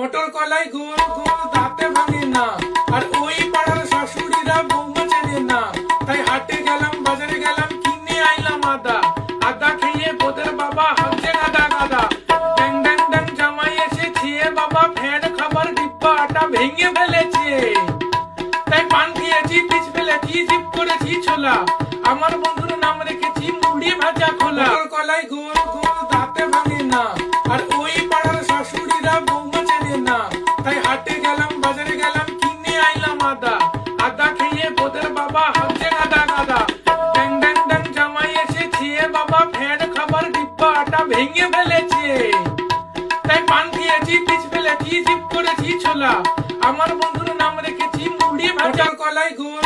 Motor কলাই গোল গোল দাঁতে ভাঙে না, আর ওই পাড়ার শাশুড়িরা বৌমা চেনে না। তাই হাটে গেলাম, বাজারে গেলাম, কিনে আইলাম আদা। আদা খেয়ে বোদের বাবা হচ্ছে গাদা গাদা। ড্যাং ড্যাং ড্যাং জামাই এসে খেয়ে বাবা ফ্যান খাবার ডিব্বা আটা ভেঙে ফেলেছে। তাই পান খেয়েছি, পিচ ফেলেছি, জিপ করেছি ছোলা। আমার বন্ধুর নাম রেখেছি মুড়ি ভাজা খোলা। মোটর কলাই গোল গোল দাঁতে ভাঙে না, আর ওই পাড়ার শাশুড়িরা বৌমা চেনে না। তাই হাটে গেলাম, বাজারে গেলাম, কিনে আইলাম আদা। আদা খেয়ে বোদের বাবা হচ্ছে গাদা গাদা। ড্যাং ড্যাং ড্যাং জামাই এসে খেয়ে বাবা ফ্যান খাবার ডিব্বা আটা ভেঙে ফেলেছে। তাই পান খেয়েছি, পিচ ফেলেছি, জিপ করেছি ছোলা। আমার বন্ধুর নাম রেখেছি মুড়ি ভাজা। কলাই গোল